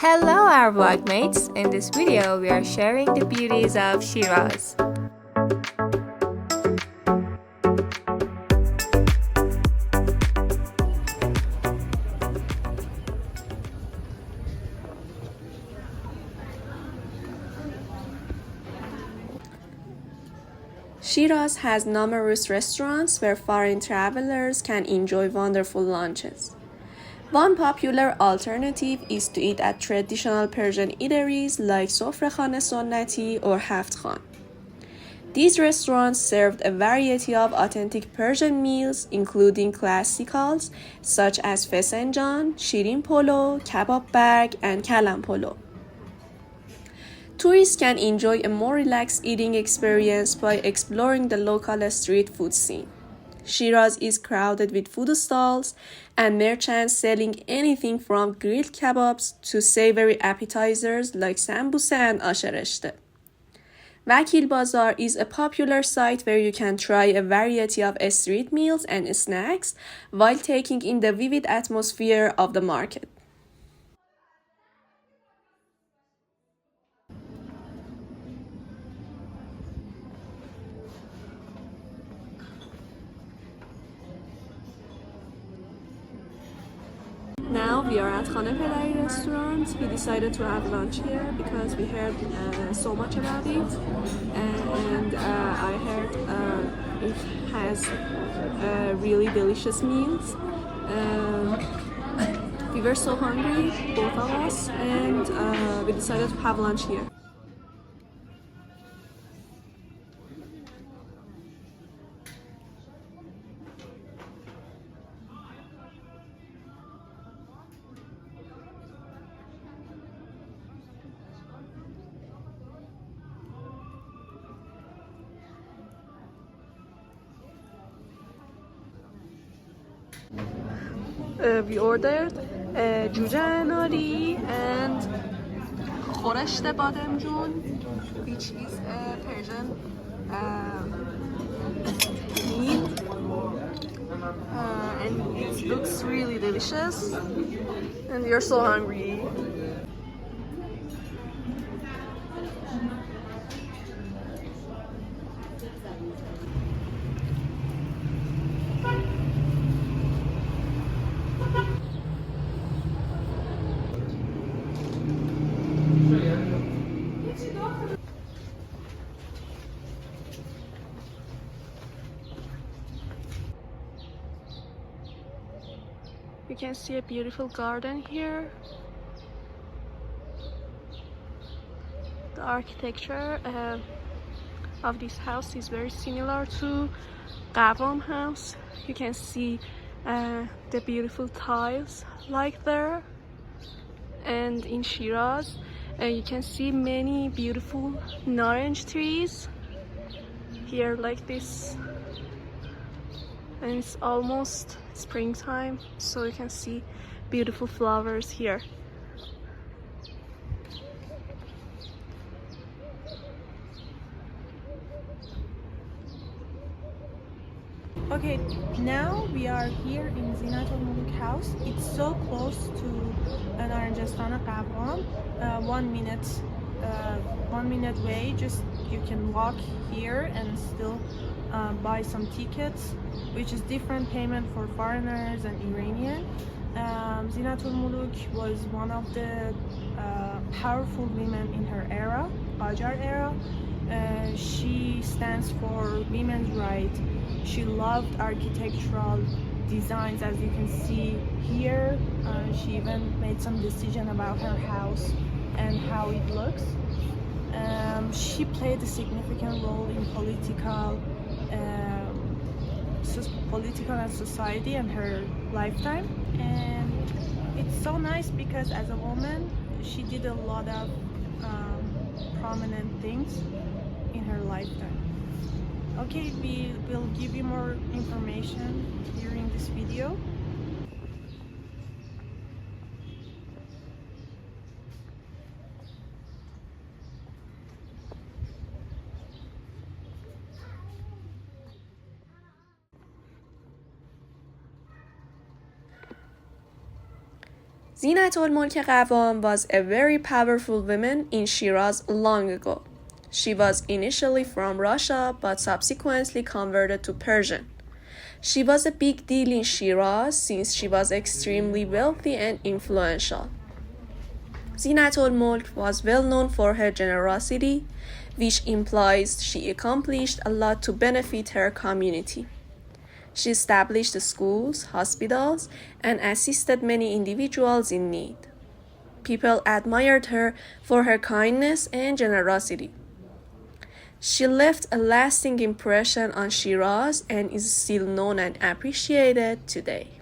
Hello our vlogmates! In this video we are sharing the beauties of Shiraz. Shiraz has numerous restaurants where foreign travelers can enjoy wonderful lunches. One popular alternative is to eat at traditional Persian eateries like Sofrakhane Sunnati or Haft Khan. These restaurants served a variety of authentic Persian meals, including classicals such as fesenjan, shirin polo, kebab bag, and kalam polo. Tourists can enjoy a more relaxed eating experience by exploring the local street food scene. Shiraz is crowded with food stalls and merchants selling anything from grilled kebabs to savory appetizers like sambusa and ashareshte. Vakil Bazar is a popular site where you can try a variety of street meals and snacks while taking in the vivid atmosphere of the market. Now we are at Khane Pedari restaurant. We decided to have lunch here because we heard so much about it, and I heard it has really delicious meals. We were so hungry, both of us, and we decided to have lunch here. We ordered جوجه اناری and خورشت بادمجون, which is a Persian meat, and it looks really delicious, and we are so hungry. You can see a beautiful garden here. The architecture of this house is very similar to Qavam house. You can see the beautiful tiles like there. And in Shiraz, you can see many beautiful orange trees here like this. And it's almost springtime, so you can see beautiful flowers here. Okay, now we are here in Zeenat al-Mulk house. It's so close to Naranjastan Qavam. 1 minute way. Just you can walk here and still buy some tickets, which is different payment for foreigners and Iranian. Zeenat al-Mulk was one of the powerful women in her era, Qajar era. She stands for women's rights. She loved architectural designs, as you can see here. She even made some decision about her house and how it looks. She played a significant role in political and society in her lifetime, and it's so nice because as a woman she did a lot of prominent things in her lifetime. Okay, we will give you more information during this video. Zeenat al-Mulk Qavam was a very powerful woman in Shiraz long ago. She was initially from Russia but subsequently converted to Persian. She was a big deal in Shiraz since she was extremely wealthy and influential. Zeenat al-Mulk was well known for her generosity, which implies she accomplished a lot to benefit her community. She established schools, hospitals, and assisted many individuals in need. People admired her for her kindness and generosity. She left a lasting impression on Shiraz and is still known and appreciated today.